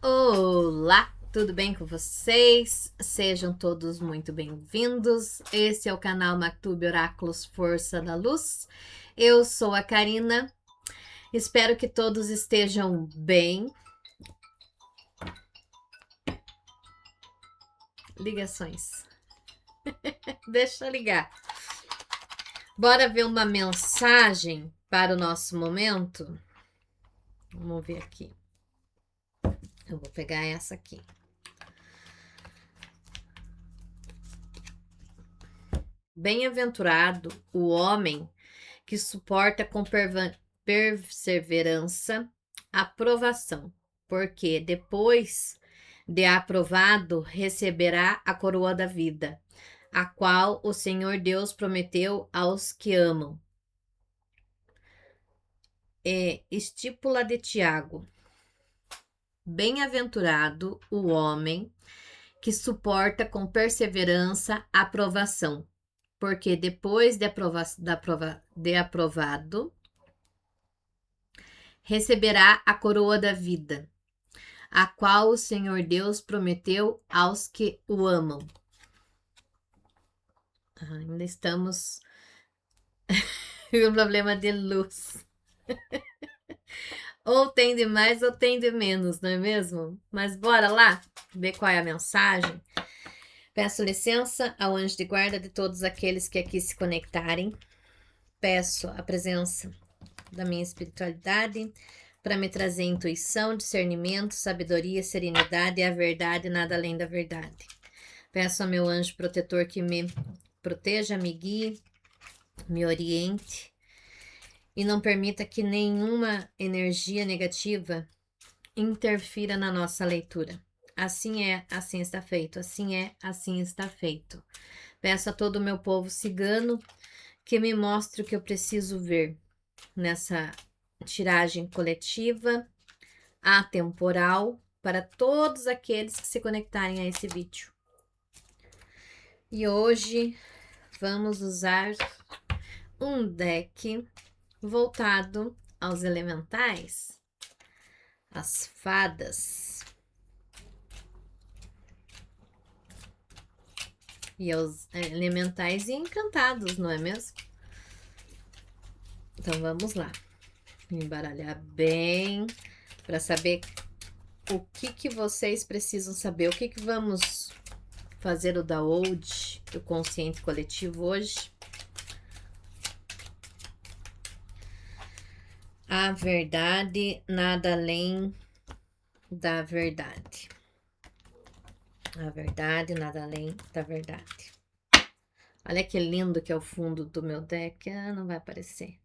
Olá, tudo bem com vocês? Sejam todos muito bem-vindos. Esse é o canal Mactube Oráculos Força da Luz. Eu sou a Karina. Espero que todos estejam bem. Ligações. Deixa eu ligar. Bora ver uma mensagem para o nosso momento? Vamos ver aqui. Eu vou pegar essa aqui. Bem-aventurado o homem que suporta com perseverança a provação, porque depois de aprovado receberá a coroa da vida, a qual o Senhor Deus prometeu aos que amam. Estípula de Tiago. Bem-aventurado o homem que suporta com perseverança a provação, porque depois de aprovado, receberá a coroa da vida, a qual o Senhor Deus prometeu aos que o amam. Ainda estamos com um problema de luz. Ou tem de mais ou tem de menos, não é mesmo? Mas bora lá ver qual é a mensagem. Peço licença ao anjo de guarda de todos aqueles que aqui se conectarem. Peço a presença da minha espiritualidade para me trazer intuição, discernimento, sabedoria, serenidade e a verdade, nada além da verdade. Peço ao meu anjo protetor que me proteja, me guie, me oriente e não permita que nenhuma energia negativa interfira na nossa leitura. Assim é, assim está feito. Assim é, assim está feito. Peço a todo o meu povo cigano que me mostre o que eu preciso ver nessa tiragem coletiva, atemporal, para todos aqueles que se conectarem a esse vídeo. E hoje vamos usar um deck voltado aos elementais, as fadas e aos elementais e encantados, não é mesmo? Então vamos lá, embaralhar bem para saber o que vocês precisam saber, o que vamos fazer o download do consciente coletivo hoje. A verdade, nada além da verdade. A verdade, nada além da verdade. Olha que lindo que é o fundo do meu deck. Não vai aparecer.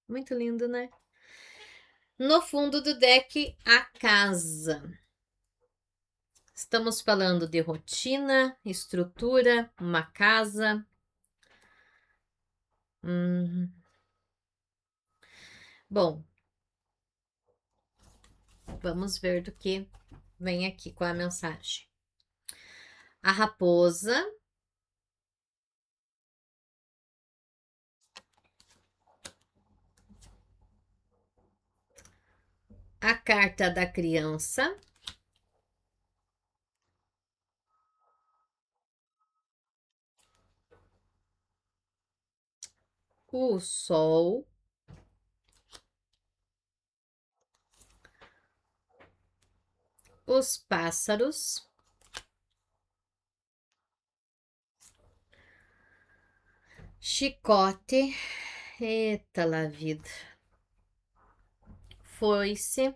Muito lindo, né? No fundo do deck, a casa. Estamos falando de rotina, estrutura, uma casa. Bom, vamos ver do que vem aqui com a mensagem. A raposa. A carta da criança. O sol. Os pássaros. Chicote. Eita lá vida. Foice.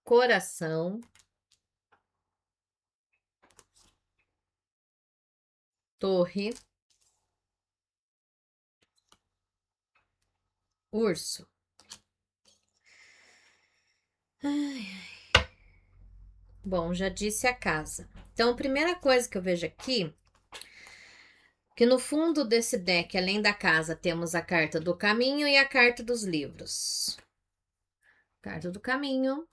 Coração. Torre. Urso. Ai. Bom, já disse a casa. Então, a primeira coisa que eu vejo aqui, que no fundo desse deck, além da casa, temos a carta do caminho e a carta dos livros. Carta do caminho,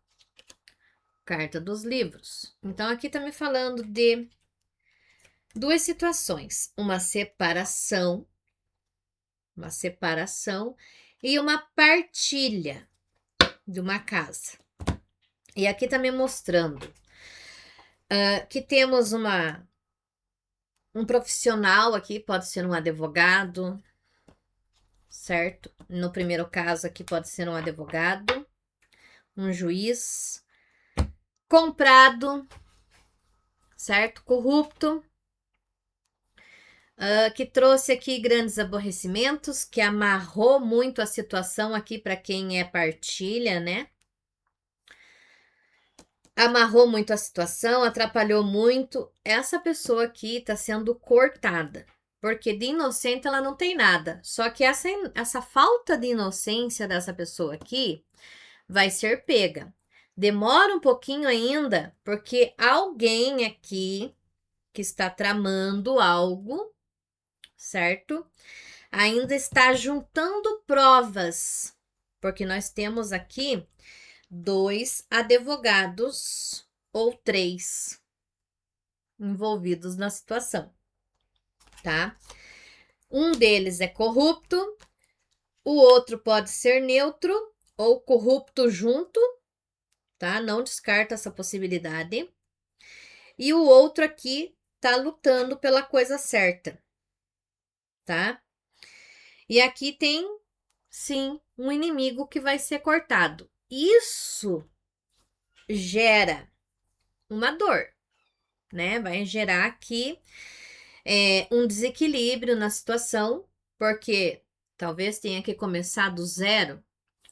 carta dos livros. Então, aqui tá me falando de duas situações. Uma separação e uma partilha de uma casa. E aqui tá me mostrando que temos um profissional aqui, pode ser um advogado, certo? No primeiro caso aqui pode ser um advogado, um juiz, comprado, certo? Corrupto, que trouxe aqui grandes aborrecimentos, que amarrou muito a situação aqui para quem é partilha, né? Amarrou muito a situação, atrapalhou muito. Essa pessoa aqui está sendo cortada, porque de inocente ela não tem nada. Só que essa falta de inocência dessa pessoa aqui vai ser pega. Demora um pouquinho ainda, porque alguém aqui que está tramando algo, certo? Ainda está juntando provas, porque nós temos aqui 2 advogados ou 3 envolvidos na situação, tá? Um deles é corrupto, o outro pode ser neutro ou corrupto junto, tá? Não descarta essa possibilidade. E o outro aqui tá lutando pela coisa certa, tá? E aqui tem, sim, um inimigo que vai ser cortado. Isso gera uma dor, né? Vai gerar aqui um desequilíbrio na situação, porque talvez tenha que começar do zero,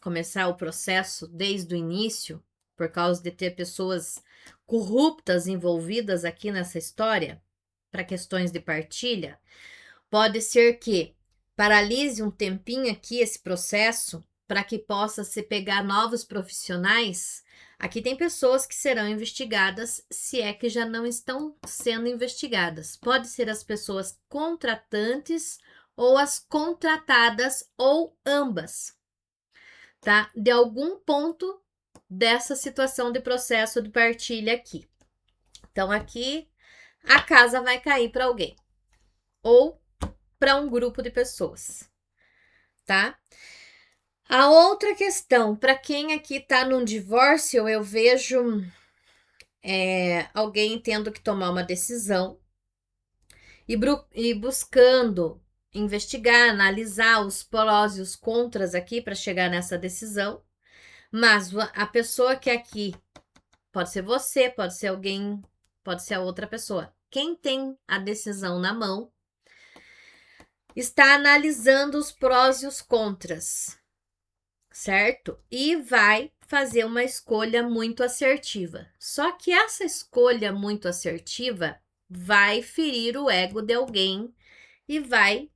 começar o processo desde o início, por causa de ter pessoas corruptas envolvidas aqui nessa história, para questões de partilha. Pode ser que paralise um tempinho aqui esse processo para que possa se pegar novos profissionais. Aqui tem pessoas que serão investigadas, se é que já não estão sendo investigadas. Pode ser as pessoas contratantes ou as contratadas ou ambas, tá? De algum ponto dessa situação de processo de partilha aqui. Então aqui a casa vai cair para alguém ou para um grupo de pessoas, tá? A outra questão, para quem aqui tá num divórcio, eu vejo alguém tendo que tomar uma decisão e buscando investigar, analisar os prós e os contras aqui para chegar nessa decisão. Mas a pessoa que aqui pode ser você, pode ser alguém, pode ser a outra pessoa. Quem tem a decisão na mão está analisando os prós e os contras, certo? E vai fazer uma escolha muito assertiva. Só que essa escolha muito assertiva vai ferir o ego de alguém e vai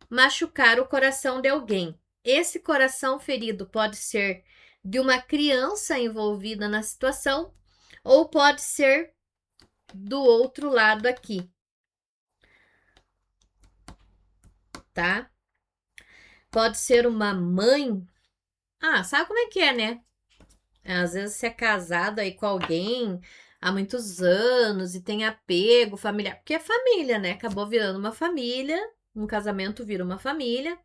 machucar o coração de alguém. Esse coração ferido pode ser de uma criança envolvida na situação ou pode ser do outro lado aqui, tá? Pode ser uma mãe. Sabe como é que é, né? Às vezes você é casado aí com alguém há muitos anos e tem apego familiar, porque é família, né? Acabou virando uma família, um casamento vira uma família.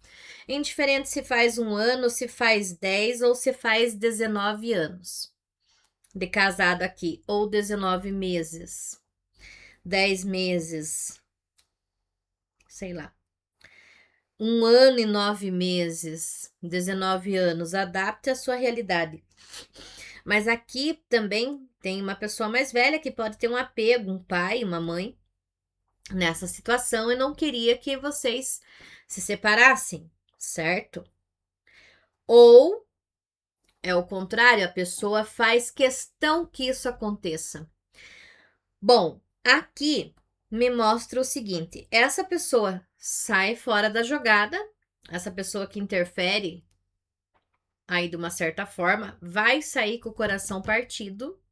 Indiferente se faz 1 ano, se faz 10 ou se faz 19 anos de casado aqui, ou 19 meses, 10 meses, sei lá. 1 ano e 9 meses, 19 anos, adapte a sua realidade. Mas aqui também tem uma pessoa mais velha que pode ter um apego, um pai, uma mãe, nessa situação e não queria que vocês se separassem, certo? Ou é o contrário, a pessoa faz questão que isso aconteça. Bom, aqui me mostra o seguinte: essa pessoa sai fora da jogada, essa pessoa que interfere aí de uma certa forma, vai sair com o coração partido,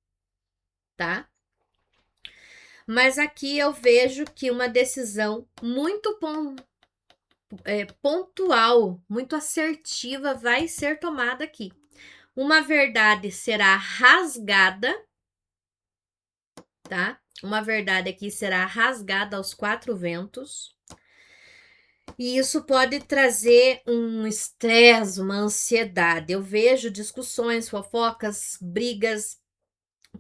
tá? Mas aqui eu vejo que uma decisão muito pontual, muito assertiva vai ser tomada aqui. Uma verdade será rasgada, tá? Uma verdade aqui será rasgada aos 4 ventos. E isso pode trazer um estresse, uma ansiedade. Eu vejo discussões, fofocas, brigas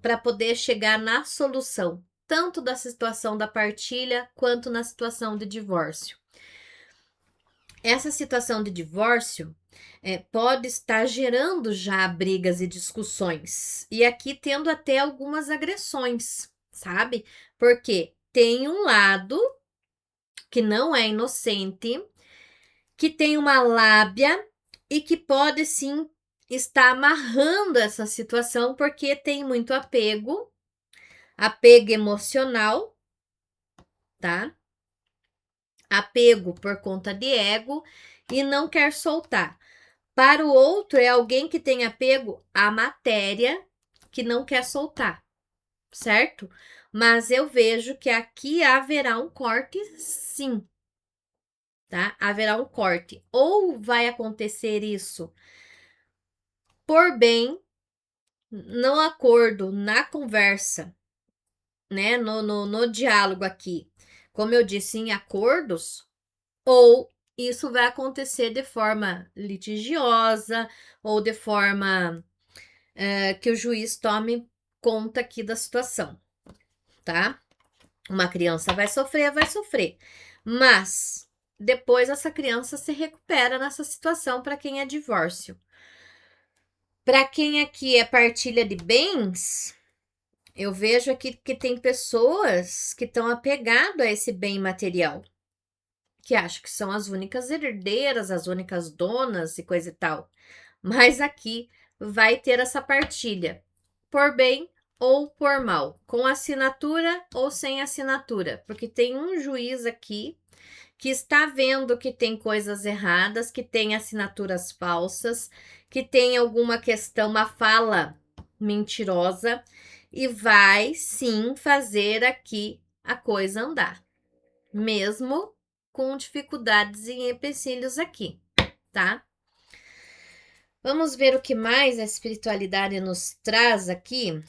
para poder chegar na solução, tanto da situação da partilha quanto na situação de divórcio. Essa situação de divórcio pode estar gerando já brigas e discussões, e aqui tendo até algumas agressões, sabe? Porque tem um lado que não é inocente, que tem uma lábia e que pode sim estar amarrando essa situação porque tem muito apego emocional, tá? Apego por conta de ego e não quer soltar. Para o outro, é alguém que tem apego à matéria que não quer soltar, certo? Mas eu vejo que aqui haverá um corte, sim, tá? Haverá um corte. Ou vai acontecer isso por bem, no acordo, na conversa, né? No diálogo aqui. Como eu disse, em acordos, ou isso vai acontecer de forma litigiosa ou de forma que o juiz tome conta aqui da situação, tá? Uma criança vai sofrer, mas depois essa criança se recupera nessa situação para quem é divórcio. Para quem aqui é partilha de bens, eu vejo aqui que tem pessoas que estão apegadas a esse bem material, que acham que são as únicas herdeiras, as únicas donas e coisa e tal. Mas aqui vai ter essa partilha, por bem ou por mal, com assinatura ou sem assinatura, porque tem um juiz aqui que está vendo que tem coisas erradas, que tem assinaturas falsas, que tem alguma questão, uma fala mentirosa e vai sim fazer aqui a coisa andar, mesmo com dificuldades e empecilhos aqui, tá? Vamos ver o que mais a espiritualidade nos traz aqui.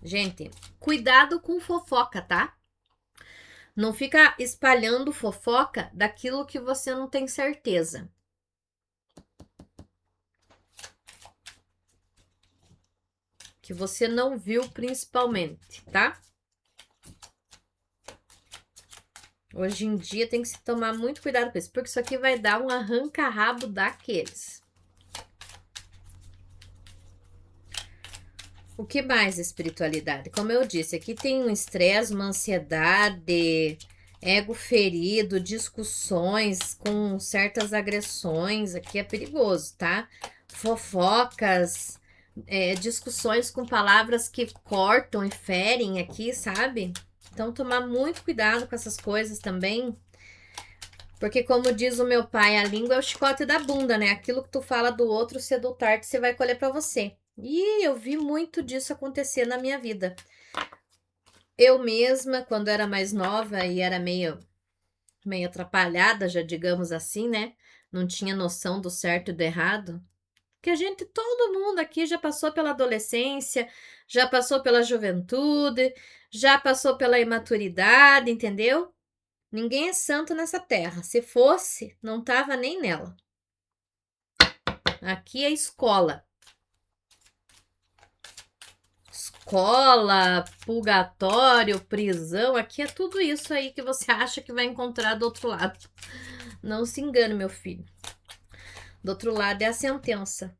Gente, cuidado com fofoca, tá? Não fica espalhando fofoca daquilo que você não tem certeza. Que você não viu principalmente, tá? Hoje em dia tem que se tomar muito cuidado com isso, porque isso aqui vai dar um arranca-rabo daqueles. O que mais espiritualidade? Como eu disse, aqui tem um estresse, uma ansiedade, ego ferido, discussões com certas agressões. Aqui é perigoso, tá? Fofocas, discussões com palavras que cortam e ferem aqui, sabe? Então, tomar muito cuidado com essas coisas também. Porque, como diz o meu pai, a língua é o chicote da bunda, né? Aquilo que tu fala do outro, cedo ou tarde, você vai colher pra você. E eu vi muito disso acontecer na minha vida. Eu mesma, quando era mais nova e era meio atrapalhada, já digamos assim, né? Não tinha noção do certo e do errado. Que todo mundo aqui já passou pela adolescência, já passou pela juventude, já passou pela imaturidade, entendeu? Ninguém é santo nessa terra. Se fosse, não tava nem nela. Aqui é escola. Escola, purgatório, prisão, aqui é tudo isso aí que você acha que vai encontrar do outro lado. Não se engane, meu filho. Do outro lado é a sentença.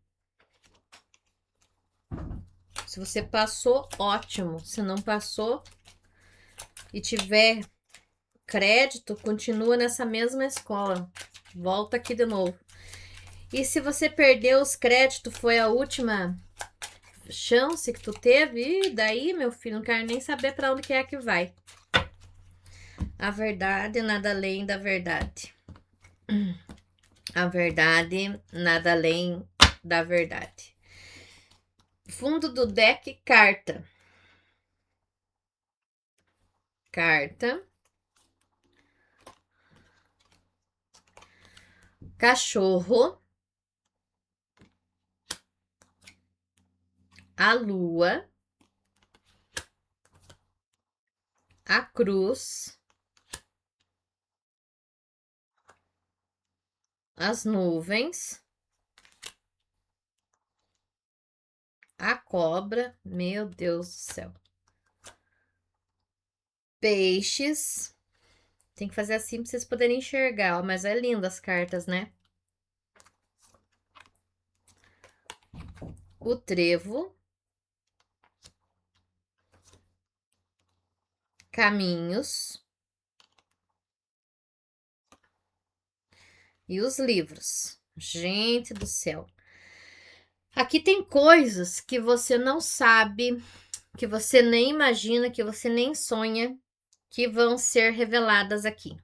Se você passou, ótimo. Se não passou e tiver crédito, continua nessa mesma escola. Volta aqui de novo. E se você perdeu os créditos, foi a última chance que tu teve, e daí, meu filho, não quero nem saber para onde que é que vai. A verdade, nada além da verdade. A verdade, nada além da verdade. Fundo do deck, carta. Carta. Cachorro. A lua. A cruz. as nuvens, a cobra, meu Deus do céu. Peixes. Tem que fazer assim para vocês poderem enxergar, ó, mas é lindo as cartas, né? O trevo. Caminhos. E os livros. Gente do céu. Aqui tem coisas que você não sabe, que você nem imagina, que você nem sonha, que vão ser reveladas aqui.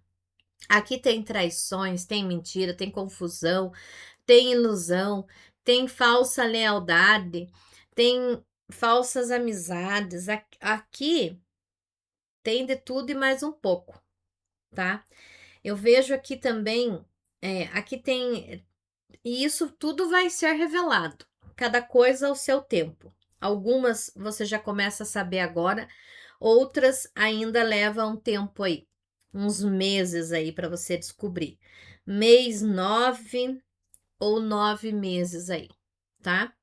Aqui tem traições, tem mentira, tem confusão, tem ilusão, tem falsa lealdade, tem falsas amizades. Aqui tem de tudo e mais um pouco, tá? Eu vejo aqui também, aqui tem, e isso tudo vai ser revelado, cada coisa ao seu tempo. Algumas você já começa a saber agora, outras ainda levam um tempo aí, uns meses aí para você descobrir. Mês 9 ou 9 meses aí, tá?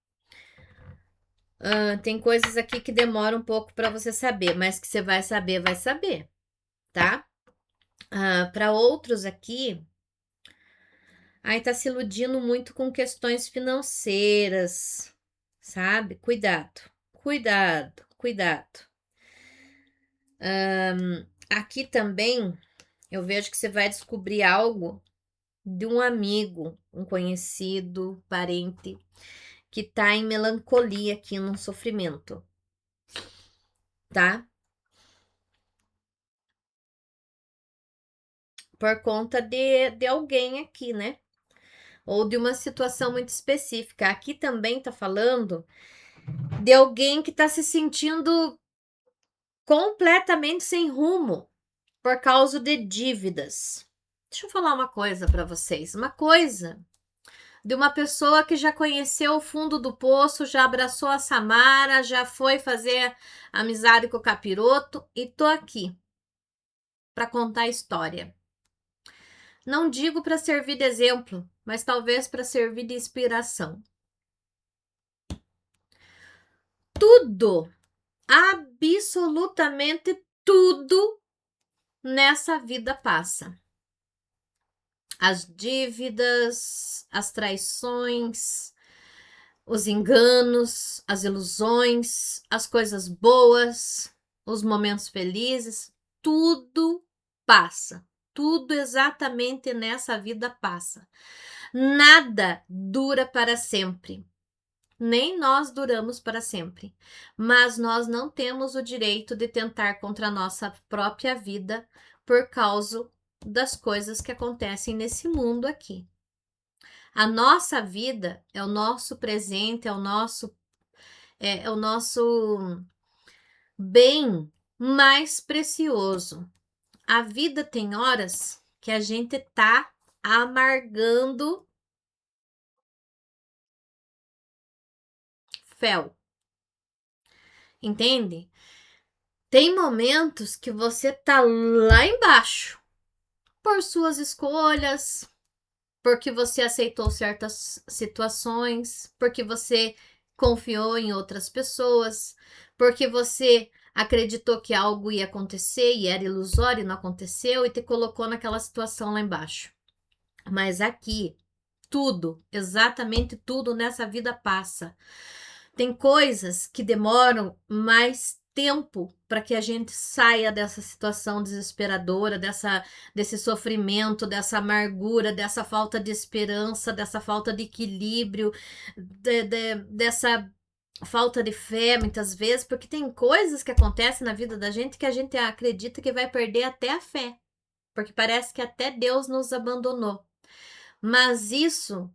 Tem coisas aqui que demoram um pouco para você saber, mas que você vai saber, tá? Para outros aqui, aí tá se iludindo muito com questões financeiras, sabe? Cuidado, cuidado, cuidado. Aqui também eu vejo que você vai descobrir algo de um amigo, um conhecido, parente, que tá em melancolia aqui, num sofrimento, tá? Por conta de alguém aqui, né? Ou de uma situação muito específica. Aqui também tá falando de alguém que tá se sentindo completamente sem rumo por causa de dívidas. Deixa eu falar uma coisa para vocês, uma coisa de uma pessoa que já conheceu o fundo do poço, já abraçou a Samara, já foi fazer amizade com o capiroto e tô aqui para contar a história. Não digo para servir de exemplo, mas talvez para servir de inspiração. Tudo, absolutamente tudo nessa vida passa. As dívidas, as traições, os enganos, as ilusões, as coisas boas, os momentos felizes, tudo passa. Tudo exatamente nessa vida passa. Nada dura para sempre. Nem nós duramos para sempre. Mas nós não temos o direito de tentar contra a nossa própria vida por causa das coisas que acontecem nesse mundo aqui. A nossa vida é o nosso presente, é o nosso bem mais precioso. A vida tem horas que a gente tá amargando fel. Entende? Tem momentos que você tá lá embaixo por suas escolhas, porque você aceitou certas situações, porque você confiou em outras pessoas, porque você acreditou que algo ia acontecer e era ilusório e não aconteceu e te colocou naquela situação lá embaixo. Mas aqui, tudo, exatamente tudo nessa vida passa. Tem coisas que demoram mais tempo para que a gente saia dessa situação desesperadora, desse sofrimento, dessa amargura, dessa falta de esperança, dessa falta de equilíbrio, dessa falta de fé, muitas vezes, porque tem coisas que acontecem na vida da gente que a gente acredita que vai perder até a fé, porque parece que até Deus nos abandonou. Mas isso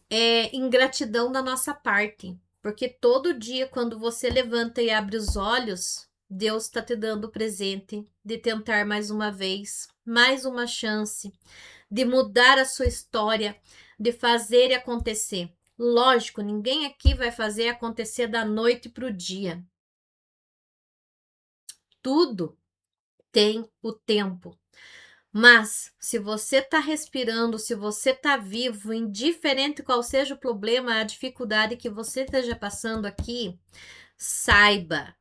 é ingratidão da nossa parte, porque todo dia, quando você levanta e abre os olhos, Deus está te dando o presente de tentar mais uma vez, mais uma chance, de mudar a sua história, de fazer e acontecer. Lógico, ninguém aqui vai fazer acontecer da noite para o dia. Tudo tem o tempo. Mas, se você está respirando, se você está vivo, indiferente qual seja o problema, a dificuldade que você esteja passando aqui, saiba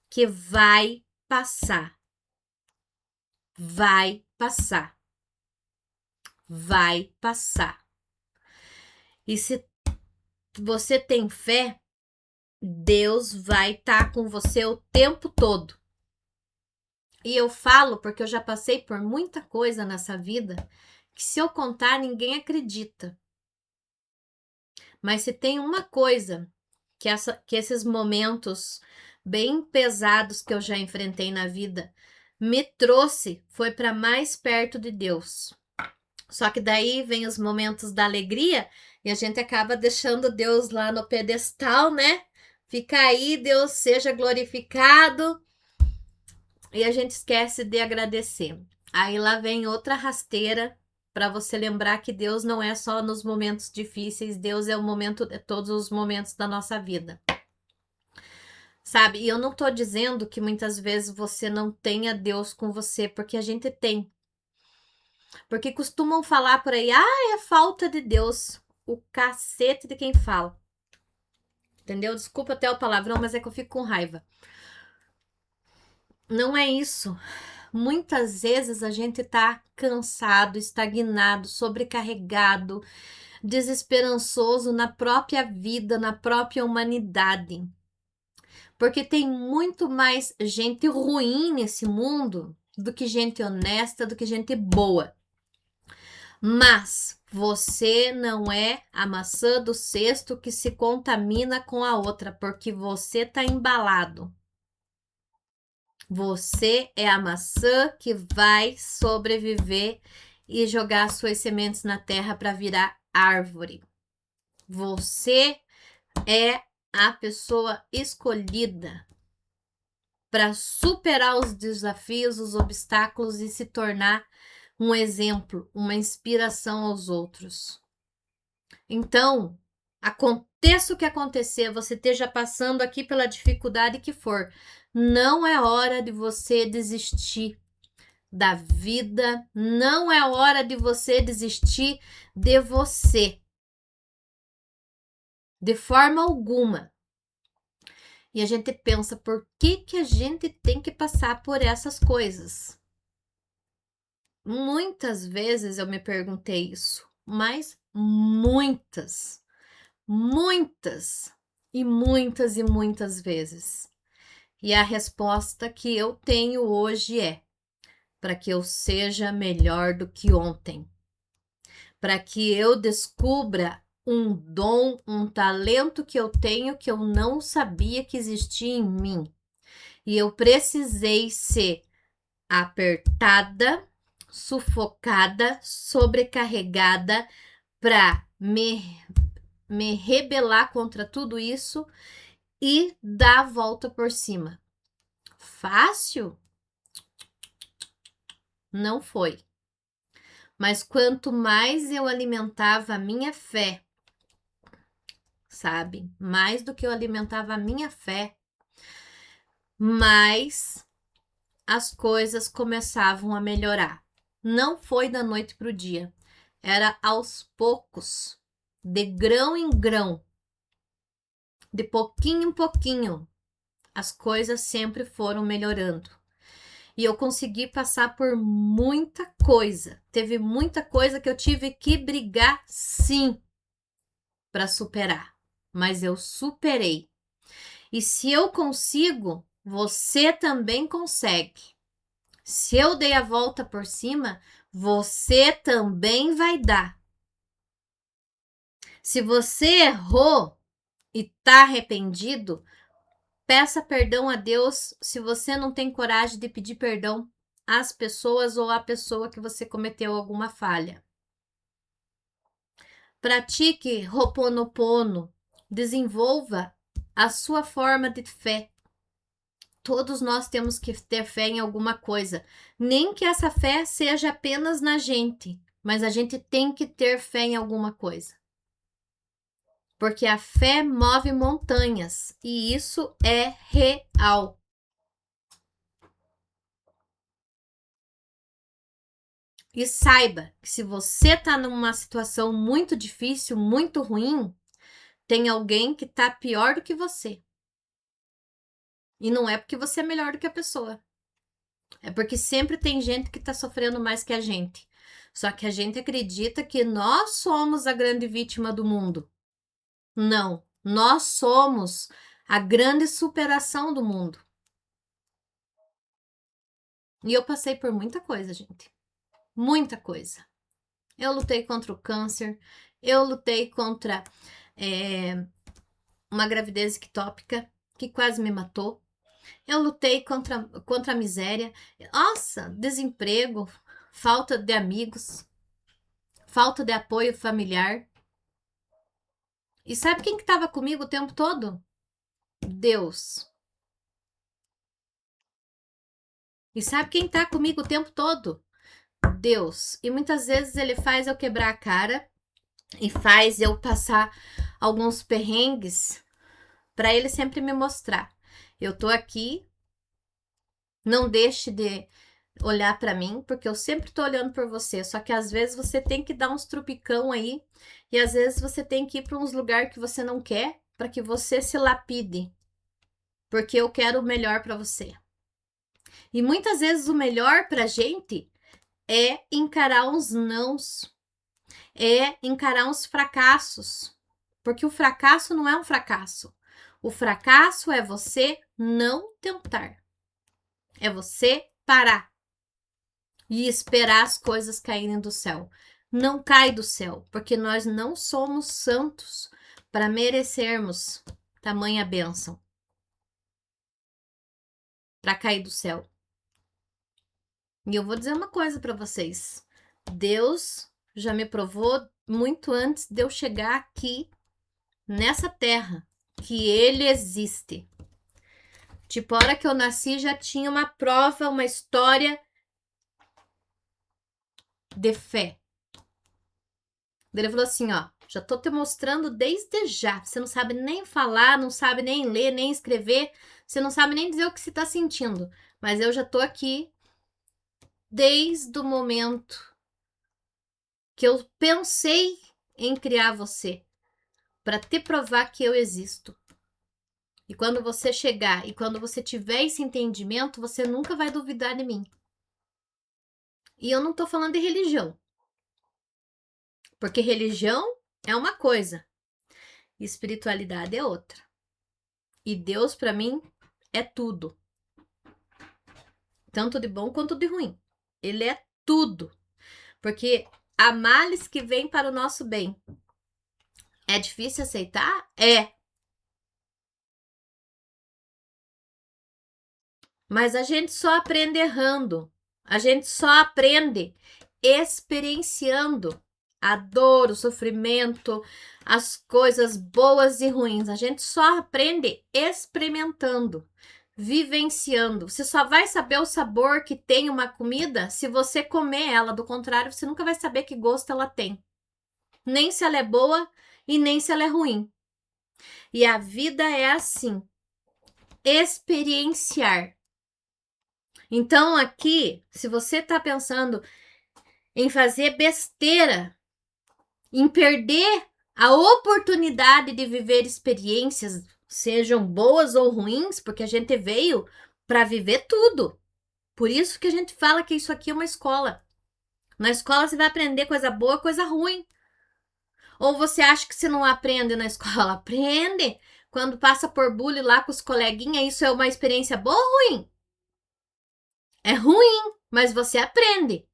que vai passar. Vai passar. Vai passar. E se você tem fé, Deus vai estar com você o tempo todo. E eu falo porque eu já passei por muita coisa nessa vida que se eu contar ninguém acredita. Mas se tem uma coisa que esses momentos bem pesados que eu já enfrentei na vida me trouxe, foi para mais perto de Deus. Só que daí vem os momentos da alegria e a gente acaba deixando Deus lá no pedestal, né? Fica aí, Deus seja glorificado. E a gente esquece de agradecer. Aí lá vem outra rasteira para você lembrar que Deus não é só nos momentos difíceis, Deus é o momento de todos os momentos da nossa vida. Sabe? E eu não tô dizendo que muitas vezes você não tenha Deus com você, porque a gente tem. Porque costumam falar por aí, é falta de Deus. O cacete de quem fala. Entendeu? Desculpa até o palavrão, mas é que eu fico com raiva. Não é isso. Muitas vezes a gente tá cansado, estagnado, sobrecarregado, desesperançoso na própria vida, na própria humanidade. Porque tem muito mais gente ruim nesse mundo do que gente honesta, do que gente boa. Mas você não é a maçã do cesto que se contamina com a outra, porque você tá embalado. Você é a maçã que vai sobreviver e jogar suas sementes na terra para virar árvore. Você é a pessoa escolhida para superar os desafios, os obstáculos e se tornar um exemplo, uma inspiração aos outros. Então, aconteça o que acontecer, você esteja passando aqui pela dificuldade que for, não é hora de você desistir da vida, não é hora de você desistir de você. De forma alguma. E a gente pensa, por que a gente tem que passar por essas coisas? Muitas vezes eu me perguntei isso, mas muitas e muitas vezes. E a resposta que eu tenho hoje é: para que eu seja melhor do que ontem, para que eu descubra um dom, um talento que eu tenho que eu não sabia que existia em mim. E eu precisei ser apertada, sufocada, sobrecarregada para me rebelar contra tudo isso e dar a volta por cima. Fácil? Não foi. Mas quanto mais eu alimentava a minha fé, sabe? Mais do que eu alimentava a minha fé, mais as coisas começavam a melhorar. Não foi da noite para o dia. Era aos poucos, de grão em grão, de pouquinho em pouquinho, as coisas sempre foram melhorando. E eu consegui passar por muita coisa. Teve muita coisa que eu tive que brigar, sim, para superar. Mas eu superei. E se eu consigo, você também consegue. Se eu dei a volta por cima, você também vai dar. Se você errou e está arrependido, peça perdão a Deus se você não tem coragem de pedir perdão às pessoas ou à pessoa que você cometeu alguma falha. Pratique Ho'oponopono, desenvolva a sua forma de fé. Todos nós temos que ter fé em alguma coisa, nem que essa fé seja apenas na gente, mas a gente tem que ter fé em alguma coisa. Porque a fé move montanhas e isso é real. E saiba que se você tá numa situação muito difícil, muito ruim, tem alguém que tá pior do que você. E não é porque você é melhor do que a pessoa. É porque sempre tem gente que tá sofrendo mais que a gente. Só que a gente acredita que nós somos a grande vítima do mundo. Não, nós somos a grande superação do mundo. E eu passei por muita coisa, gente. Muita coisa. Eu lutei contra o câncer, eu lutei contra uma gravidez ectópica que quase me matou. Eu lutei contra a miséria. Nossa, desemprego, falta de amigos, falta de apoio familiar. E sabe quem que estava comigo o tempo todo? Deus. E sabe quem está comigo o tempo todo? Deus. E muitas vezes ele faz eu quebrar a cara e faz eu passar alguns perrengues para ele sempre me mostrar. Eu tô aqui, não deixe de olhar para mim, porque eu sempre tô olhando por você, só que às vezes você tem que dar uns trupicão aí, e às vezes você tem que ir para uns lugares que você não quer, para que você se lapide, porque eu quero o melhor para você. E muitas vezes o melhor pra gente é encarar uns nãos, é encarar uns fracassos, porque o fracasso não é um fracasso. O fracasso é você não tentar. É você parar e esperar as coisas caírem do céu. Não cai do céu, porque nós não somos santos para merecermos tamanha bênção para cair do céu. E eu vou dizer uma coisa para vocês. Deus já me provou muito antes de eu chegar aqui nessa terra que ele existe. Tipo, a hora que eu nasci já tinha uma prova, uma história de fé. Ele falou assim, ó, já tô te mostrando desde já. Você não sabe nem falar, não sabe nem ler, nem escrever, você não sabe nem dizer o que você tá sentindo. Mas eu já tô aqui desde o momento que eu pensei em criar você, para te provar que eu existo. E quando você chegar e quando você tiver esse entendimento, você nunca vai duvidar de mim. E eu não tô falando de religião. Porque religião é uma coisa, espiritualidade é outra. E Deus para mim é tudo. Tanto de bom quanto de ruim. Ele é tudo. Porque há males que vêm para o nosso bem. É difícil aceitar? É. Mas a gente só aprende errando. A gente só aprende experienciando a dor, o sofrimento, as coisas boas e ruins. A gente só aprende experimentando, vivenciando. Você só vai saber o sabor que tem uma comida se você comer ela. Do contrário, você nunca vai saber que gosto ela tem. Nem se ela é boa e nem se ela é ruim. E a vida é assim. Experienciar. Então, aqui, se você está pensando em fazer besteira, em perder a oportunidade de viver experiências, sejam boas ou ruins, porque a gente veio para viver tudo. Por isso que a gente fala que isso aqui é uma escola. Na escola você vai aprender coisa boa, coisa ruim. Ou você acha que você não aprende na escola? Aprende. Quando passa por bullying lá com os coleguinhas, isso é uma experiência boa ou ruim? É ruim, mas você aprende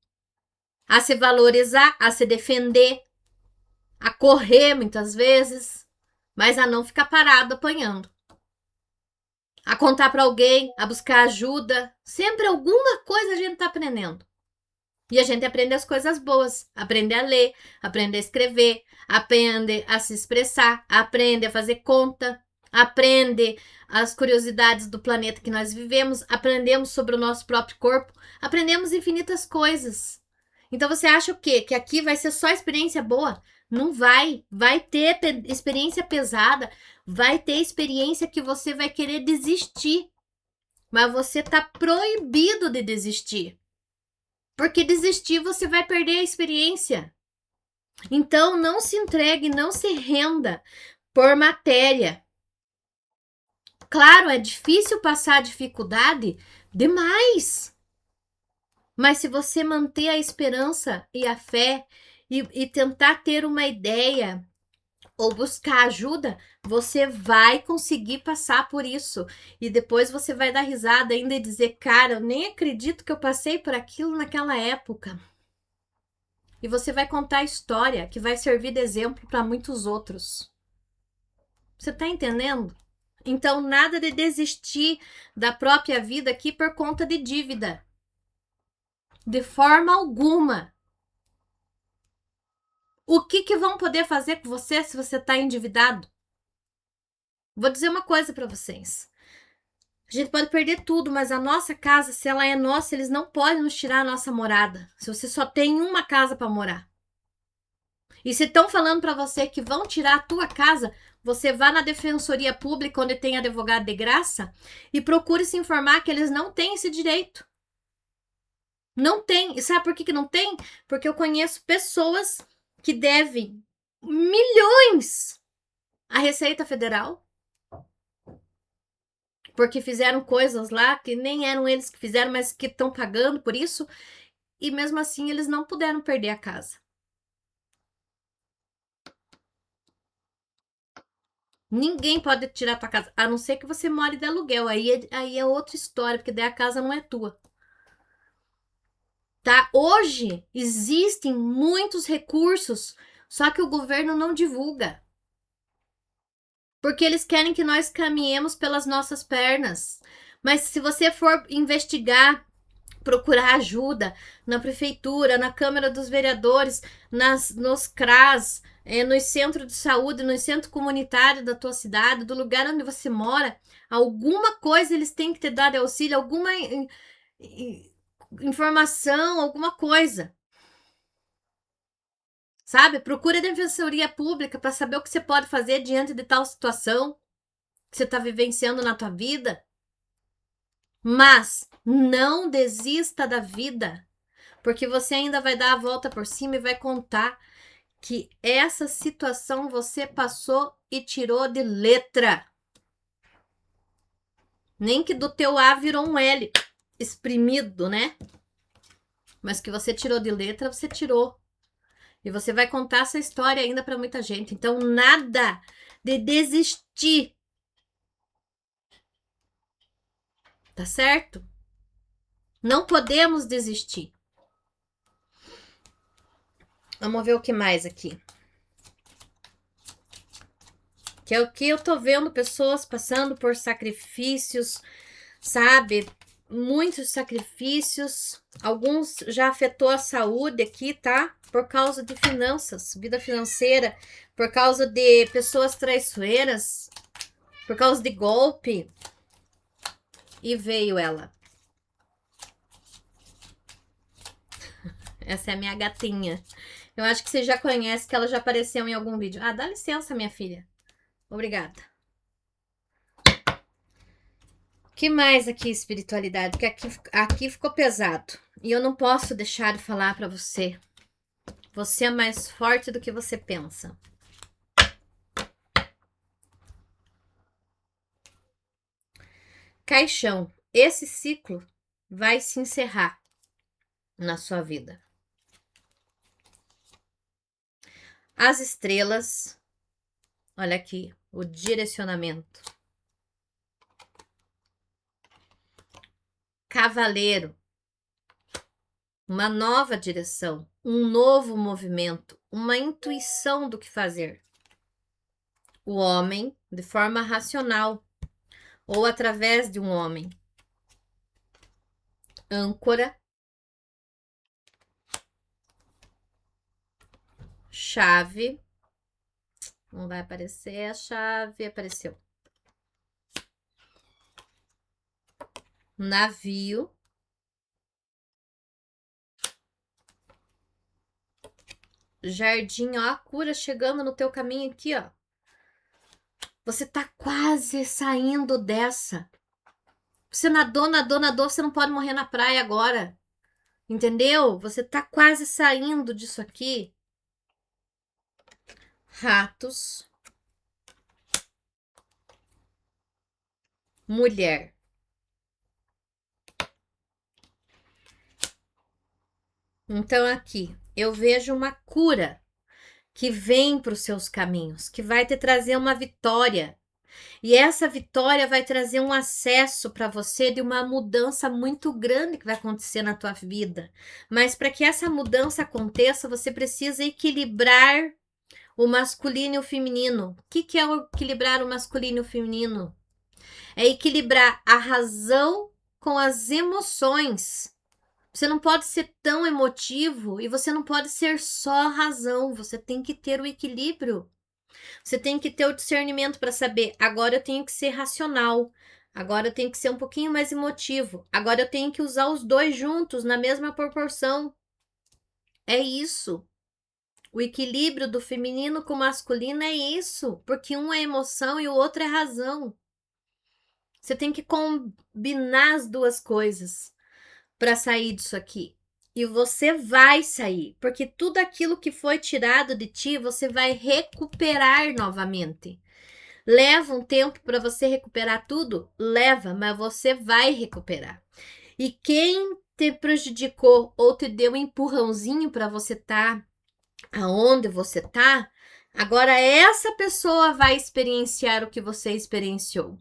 a se valorizar, a se defender, a correr muitas vezes, mas a não ficar parado apanhando. A contar para alguém, a buscar ajuda. Sempre alguma coisa a gente tá aprendendo. E a gente aprende as coisas boas. Aprende a ler, aprende a escrever, aprende a se expressar, aprende a fazer conta, aprende as curiosidades do planeta que nós vivemos, aprendemos sobre o nosso próprio corpo, aprendemos infinitas coisas. Então você acha o quê? Que aqui vai ser só experiência boa? Não vai. Vai ter experiência pesada, vai ter experiência que você vai querer desistir. Mas você tá proibido de desistir. Porque desistir você vai perder a experiência. Então não se entregue, não se renda por matéria. Claro, é difícil passar a dificuldade demais. Mas se você manter a esperança e a fé e tentar ter uma ideia ou buscar ajuda, você vai conseguir passar por isso. E depois você vai dar risada ainda e dizer, cara, eu nem acredito que eu passei por aquilo naquela época. E você vai contar a história que vai servir de exemplo para muitos outros. Você tá entendendo? Então, nada de desistir da própria vida aqui por conta de dívida. De forma alguma. O que vão poder fazer com você se você está endividado? Vou dizer uma coisa para vocês. A gente pode perder tudo, mas a nossa casa, se ela é nossa, eles não podem nos tirar a nossa morada. Se você só tem uma casa para morar. E se estão falando para você que vão tirar a tua casa, você vá na defensoria pública, onde tem advogado de graça, e procure se informar que eles não têm esse direito. Não tem. E sabe por que não tem? Porque eu conheço pessoas que devem milhões à Receita Federal, porque fizeram coisas lá que nem eram eles que fizeram, mas que estão pagando por isso, e mesmo assim eles não puderam perder a casa. Ninguém pode tirar a tua casa, a não ser que você more de aluguel. Aí é outra história, porque daí a casa não é tua. Tá? Hoje existem muitos recursos, só que o governo não divulga. Porque eles querem que nós caminhemos pelas nossas pernas. Mas se você for investigar, procurar ajuda na prefeitura, na Câmara dos Vereadores, nos CRAS, nos centros de saúde, no centro comunitário da tua cidade, do lugar onde você mora, alguma coisa eles têm que te dar de auxílio, alguma informação, alguma coisa. Sabe? Procure a defensoria pública para saber o que você pode fazer diante de tal situação que você está vivenciando na tua vida. Mas não desista da vida, porque você ainda vai dar a volta por cima e vai contar que essa situação você passou e tirou de letra. Nem que do teu A virou um L exprimido, né? Mas que você tirou de letra, você tirou. E você vai contar essa história ainda para muita gente. Então, nada de desistir. Tá certo? Não podemos desistir. Vamos ver o que mais aqui. Que é o que eu tô vendo pessoas passando por sacrifícios, sabe? Muitos sacrifícios. Alguns já afetou a saúde aqui, tá? Por causa de finanças, vida financeira, por causa de pessoas traiçoeiras, por causa de golpe. E veio ela. Essa é a minha gatinha. Eu acho que você já conhece, que ela já apareceu em algum vídeo. Ah, dá licença, minha filha. Obrigada. Que mais aqui, espiritualidade? Porque aqui ficou pesado. E eu não posso deixar de falar para você. Você é mais forte do que você pensa. Caixão. Esse ciclo vai se encerrar na sua vida. As estrelas. Olha aqui, o direcionamento. Cavaleiro. Uma nova direção, um novo movimento, uma intuição do que fazer. O homem, de forma racional, ou através de um homem. Âncora. Chave. Não vai aparecer a chave, apareceu. Navio. Jardim, ó, a cura chegando no teu caminho aqui, ó. Você tá quase saindo dessa. Você nadou, você não pode morrer na praia agora. Entendeu? Você tá quase saindo disso aqui. Ratos. Mulher. Então aqui, eu vejo uma cura que vem para os seus caminhos, que vai te trazer uma vitória. E essa vitória vai trazer um acesso para você de uma mudança muito grande que vai acontecer na tua vida. Mas para que essa mudança aconteça, você precisa equilibrar o masculino e o feminino. O que é equilibrar o masculino e o feminino? É equilibrar a razão com as emoções. Você não pode ser tão emotivo e você não pode ser só razão. Você tem que ter o equilíbrio. Você tem que ter o discernimento para saber, agora eu tenho que ser racional, agora eu tenho que ser um pouquinho mais emotivo, agora eu tenho que usar os dois juntos na mesma proporção. É isso. O equilíbrio do feminino com o masculino é isso, porque um é emoção e o outro é razão. Você tem que combinar as duas coisas para sair disso aqui. E você vai sair, porque tudo aquilo que foi tirado de ti, você vai recuperar novamente. Leva um tempo para você recuperar tudo? Leva, mas você vai recuperar. E quem te prejudicou ou te deu um empurrãozinho para você estar aonde você tá, agora essa pessoa vai experienciar o que você experienciou.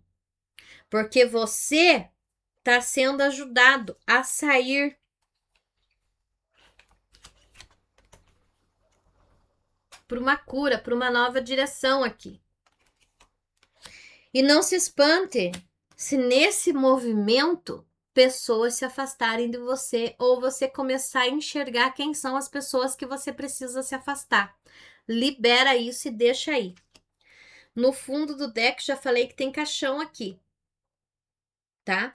Porque você está sendo ajudado a sair para uma cura, para uma nova direção aqui. E não se espante se nesse movimento pessoas se afastarem de você ou você começar a enxergar quem são as pessoas que você precisa se afastar. Libera isso e deixa aí. No fundo do deck já falei que tem caixão aqui, tá?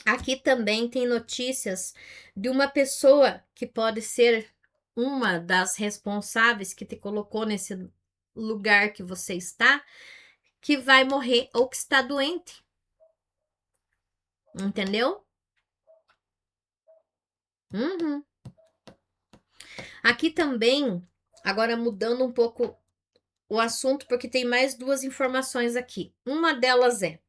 Aqui também tem notícias de uma pessoa que pode ser uma das responsáveis que te colocou nesse lugar que você está, que vai morrer ou que está doente. Entendeu? Uhum. Aqui também, agora mudando um pouco o assunto, porque tem mais duas informações aqui. Uma delas é: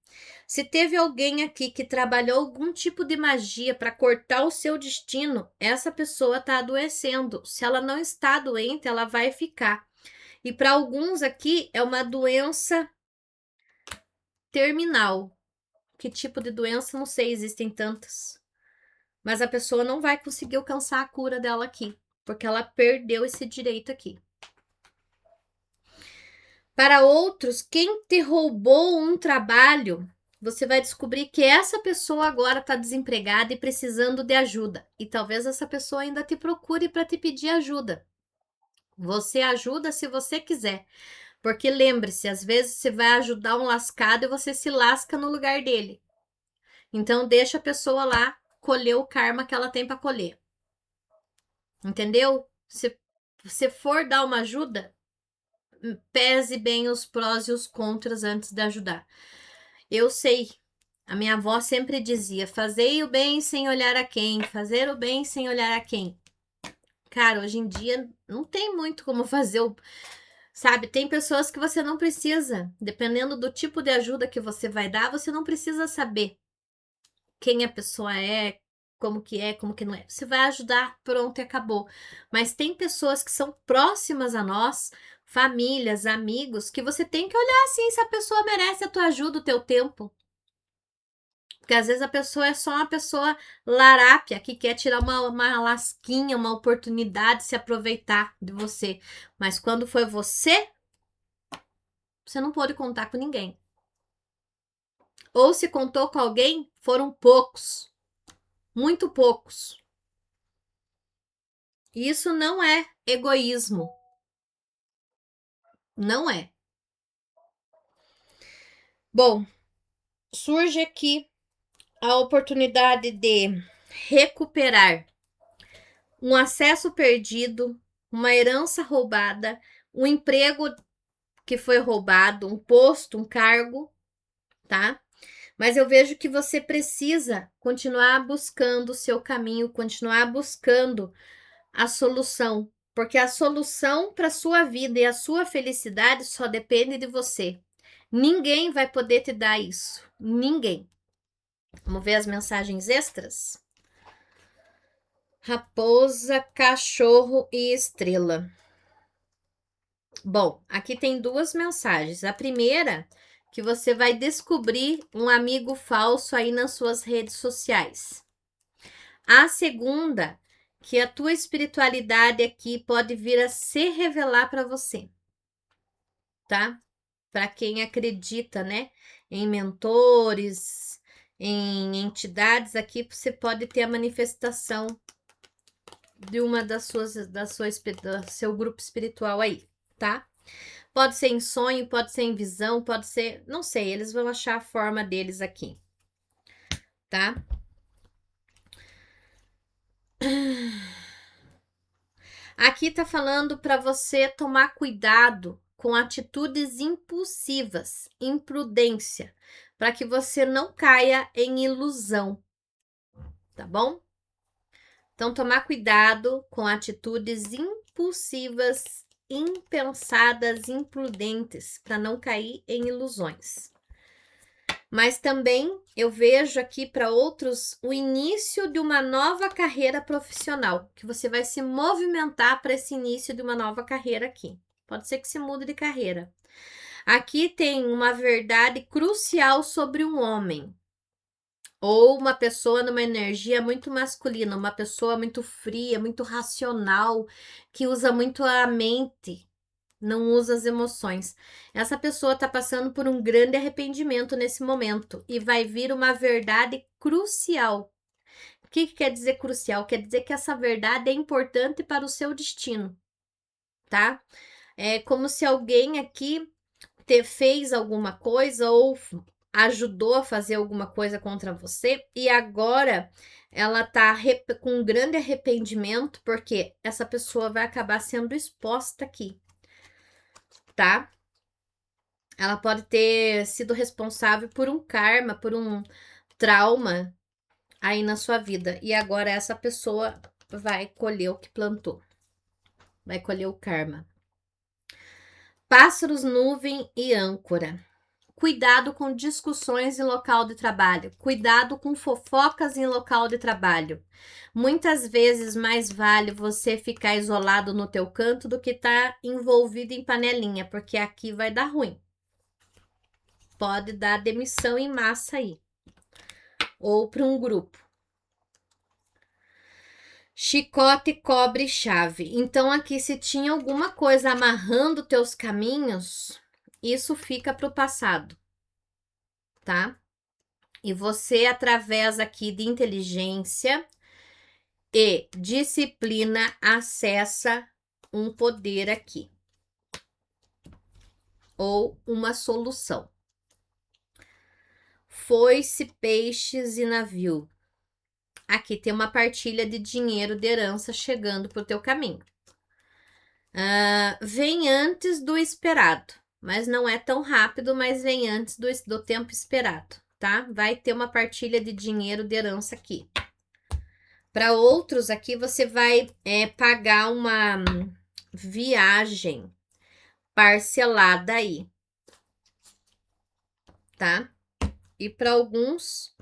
se teve alguém aqui que trabalhou algum tipo de magia para cortar o seu destino, essa pessoa está adoecendo. Se ela não está doente, ela vai ficar. E para alguns aqui é uma doença terminal. Que tipo de doença? Não sei, existem tantas. Mas a pessoa não vai conseguir alcançar a cura dela aqui, porque ela perdeu esse direito aqui. Para outros, quem te roubou um trabalho, você vai descobrir que essa pessoa agora está desempregada e precisando de ajuda. E talvez essa pessoa ainda te procure para te pedir ajuda. Você ajuda se você quiser. Porque lembre-se, às vezes você vai ajudar um lascado e você se lasca no lugar dele. Então deixa a pessoa lá colher o karma que ela tem para colher. Entendeu? Se você for dar uma ajuda, pese bem os prós e os contras antes de ajudar. Eu sei, a minha avó sempre dizia: fazei o bem sem olhar a quem, fazer o bem sem olhar a quem. Cara, hoje em dia não tem muito como fazer o. Sabe, tem pessoas que você não precisa, dependendo do tipo de ajuda que você vai dar, você não precisa saber quem a pessoa é, como que não é. Você vai ajudar, pronto e acabou. Mas tem pessoas que são próximas a nós, famílias, amigos, que você tem que olhar assim se a pessoa merece a tua ajuda, o teu tempo. Porque às vezes a pessoa é só uma pessoa larápia que quer tirar uma lasquinha, uma oportunidade de se aproveitar de você. Mas quando foi você, você não pôde contar com ninguém. Ou se contou com alguém, foram poucos. Muito poucos. Isso não é egoísmo. Não é. Bom, surge aqui a oportunidade de recuperar um acesso perdido, uma herança roubada, um emprego que foi roubado, um posto, um cargo, tá? Mas eu vejo que você precisa continuar buscando o seu caminho, continuar buscando a solução, porque a solução para a sua vida e a sua felicidade só depende de você. Ninguém vai poder te dar isso. Ninguém. Vamos ver as mensagens extras? Raposa, cachorro e estrela. Bom, aqui tem duas mensagens. A primeira, que você vai descobrir um amigo falso aí nas suas redes sociais. A segunda, que a tua espiritualidade aqui pode vir a se revelar para você, tá? Para quem acredita, né, em mentores, em entidades, aqui você pode ter a manifestação de uma do seu grupo espiritual aí, tá? Pode ser em sonho, pode ser em visão, pode ser, não sei, eles vão achar a forma deles aqui, tá? Aqui tá falando para você tomar cuidado com atitudes impulsivas, imprudência, para que você não caia em ilusão, tá bom? Então, tomar cuidado com atitudes impulsivas, impensadas, imprudentes, para não cair em ilusões. Mas também eu vejo aqui para outros o início de uma nova carreira profissional, que você vai se movimentar para esse início de uma nova carreira aqui. Pode ser que se mude de carreira. Aqui tem uma verdade crucial sobre um homem, ou uma pessoa numa energia muito masculina, uma pessoa muito fria, muito racional, que usa muito a mente, não usa as emoções. Essa pessoa está passando por um grande arrependimento nesse momento e vai vir uma verdade crucial. O que quer dizer crucial? Quer dizer que essa verdade é importante para o seu destino, tá? É como se alguém aqui fez alguma coisa ou ajudou a fazer alguma coisa contra você e agora ela tá com um grande arrependimento porque essa pessoa vai acabar sendo exposta aqui, tá? Ela pode ter sido responsável por um karma, por um trauma aí na sua vida. E agora essa pessoa vai colher o que plantou. Vai colher o karma. Pássaros, nuvem e âncora. Cuidado com discussões em local de trabalho. Cuidado com fofocas em local de trabalho. Muitas vezes mais vale você ficar isolado no teu canto do que estar envolvido em panelinha, porque aqui vai dar ruim. Pode dar demissão em massa aí. Ou para um grupo. Chicote, cobre, chave. Então aqui se tinha alguma coisa amarrando teus caminhos, isso fica para o passado, tá? E você, através aqui de inteligência e disciplina, acessa um poder aqui. Ou uma solução. Foice, peixes e navio. Aqui tem uma partilha de dinheiro de herança chegando para o teu caminho. Vem antes do esperado, mas não é tão rápido, mas vem antes do tempo esperado, tá? Vai ter uma partilha de dinheiro de herança aqui. Para outros aqui, você vai pagar uma viagem parcelada aí, tá? E para alguns,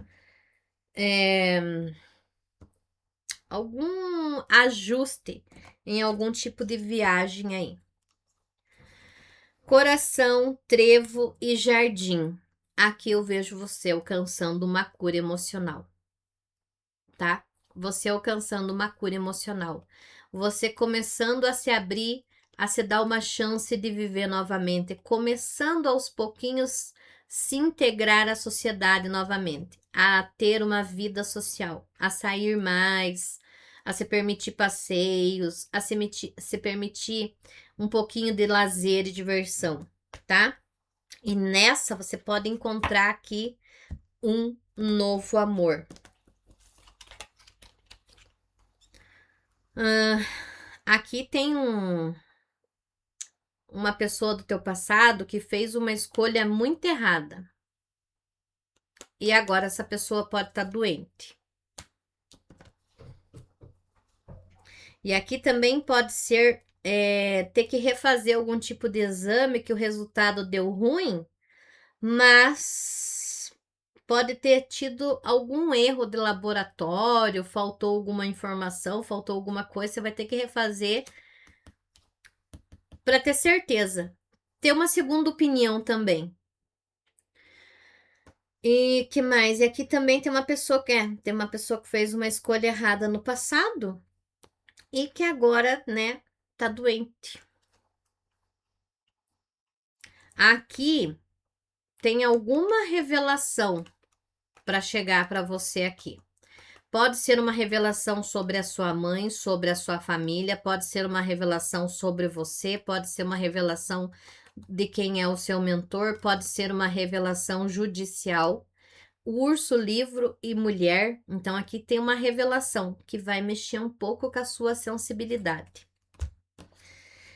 algum ajuste em algum tipo de viagem aí. Coração, trevo e jardim. Aqui eu vejo você alcançando uma cura emocional, tá? Você alcançando uma cura emocional. Você começando a se abrir, a se dar uma chance de viver novamente, começando aos pouquinhos se integrar à sociedade novamente, a ter uma vida social, a sair mais, a se permitir passeios, a se permitir um pouquinho de lazer e diversão, tá? E nessa você pode encontrar aqui um novo amor. Aqui tem uma pessoa do teu passado que fez uma escolha muito errada. e agora essa pessoa pode estar doente. E aqui também pode ser ter que refazer algum tipo de exame que o resultado deu ruim, mas pode ter tido algum erro de laboratório, faltou alguma informação, faltou alguma coisa, você vai ter que refazer para ter certeza. Ter uma segunda opinião também. E que mais? E aqui também tem uma pessoa que fez uma escolha errada no passado e que agora, né, tá doente. Aqui tem alguma revelação para chegar para você aqui. Pode ser uma revelação sobre a sua mãe, sobre a sua família, pode ser uma revelação sobre você, pode ser uma revelação de quem é o seu mentor, pode ser uma revelação judicial. Urso, livro e mulher. Então, aqui tem uma revelação que vai mexer um pouco com a sua sensibilidade.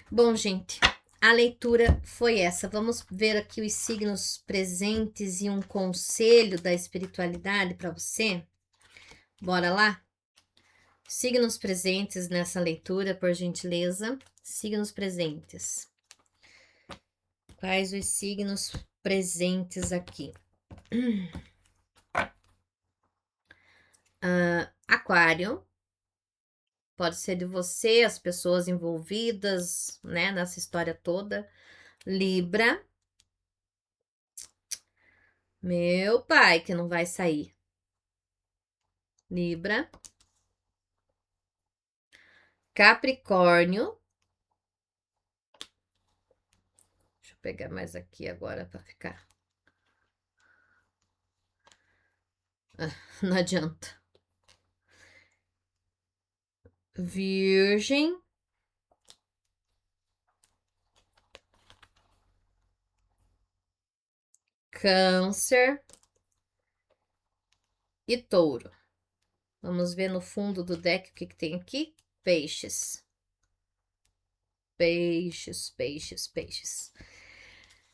Bom, gente, a leitura foi essa. Vamos ver aqui os signos presentes e um conselho da espiritualidade para você. Bora lá? Signos presentes nessa leitura, por gentileza. Signos presentes. Quais os signos presentes aqui? Aquário. Pode ser de você, as pessoas envolvidas, né, nessa história toda. Libra. Meu pai, que não vai sair. Libra. Capricórnio. Deixa eu pegar mais aqui agora para ficar. Não adianta. Virgem. Câncer e touro. Vamos ver no fundo do deck o que tem aqui. Peixes. Peixes, peixes, peixes.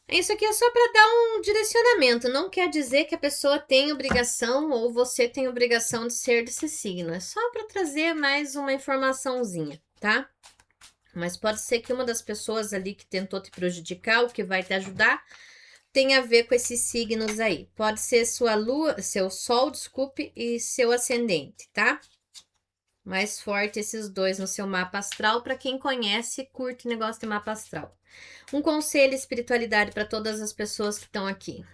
Isso aqui é só para dar um direcionamento. Não quer dizer que a pessoa tem obrigação ou você tem obrigação de ser desse signo. É só para trazer mais uma informaçãozinha, tá? Mas pode ser que uma das pessoas ali que tentou te prejudicar, ou que vai te ajudar, tem a ver com esses signos aí. Pode ser sua lua, seu sol, desculpe, e seu ascendente, tá? Mais forte esses dois no seu mapa astral, para quem conhece, curte negócio de mapa astral. Um conselho espiritualidade para todas as pessoas que estão aqui.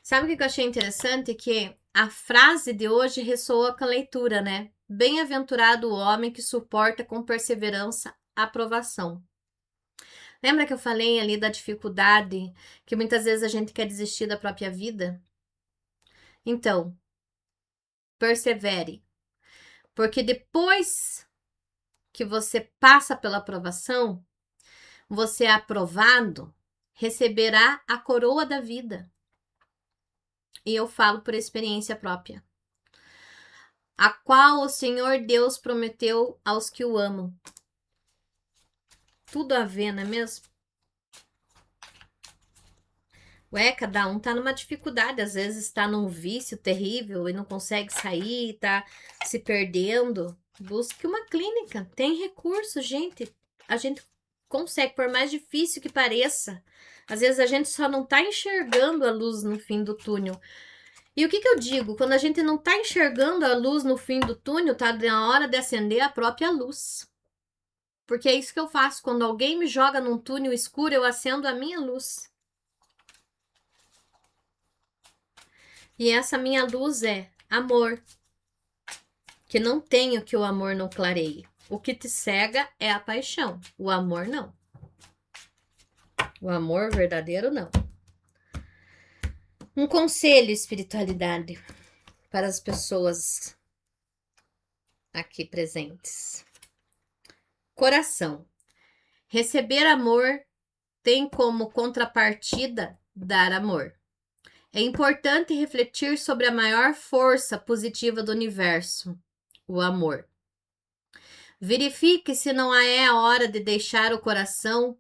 Sabe o que eu achei interessante? Que a frase de hoje ressoa com a leitura, né? Bem-aventurado o homem que suporta com perseverança a provação. Lembra que eu falei ali da dificuldade, que muitas vezes a gente quer desistir da própria vida? Então, persevere. Porque depois que você passa pela aprovação, você é aprovado, receberá a coroa da vida. E eu falo por experiência própria. A qual o Senhor Deus prometeu aos que o amam. Tudo a ver, não é mesmo? Ué, cada um tá numa dificuldade, às vezes tá num vício terrível e não consegue sair, tá se perdendo. Busque uma clínica, tem recurso, gente. A gente consegue, por mais difícil que pareça. Às vezes a gente só não tá enxergando a luz no fim do túnel. E o que eu digo? Quando a gente não tá enxergando a luz no fim do túnel, tá na hora de acender a própria luz. Porque é isso que eu faço. Quando alguém me joga num túnel escuro, eu acendo a minha luz. E essa minha luz é amor. Que não tem o que o amor não clareie. O que te cega é a paixão. O amor não. O amor verdadeiro não. Um conselho, espiritualidade, para as pessoas aqui presentes. Coração. Receber amor tem como contrapartida dar amor. É importante refletir sobre a maior força positiva do universo, o amor. Verifique se não é a hora de deixar o coração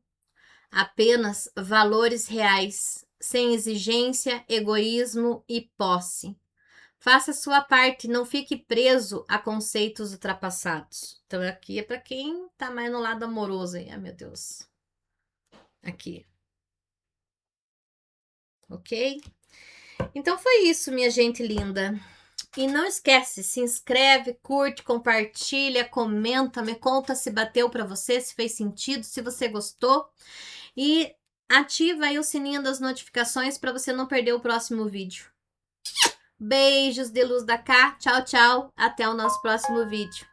apenas valores reais, sem exigência, egoísmo e posse. Faça a sua parte, não fique preso a conceitos ultrapassados. Então, aqui é para quem tá mais no lado amoroso, hein? Ai, meu Deus. Aqui. Ok? Então, foi isso, minha gente linda. E não esquece, se inscreve, curte, compartilha, comenta, me conta se bateu para você, se fez sentido, se você gostou. E ativa aí o sininho das notificações para você não perder o próximo vídeo. Beijos de luz da cá. Tchau, tchau. Até o nosso próximo vídeo.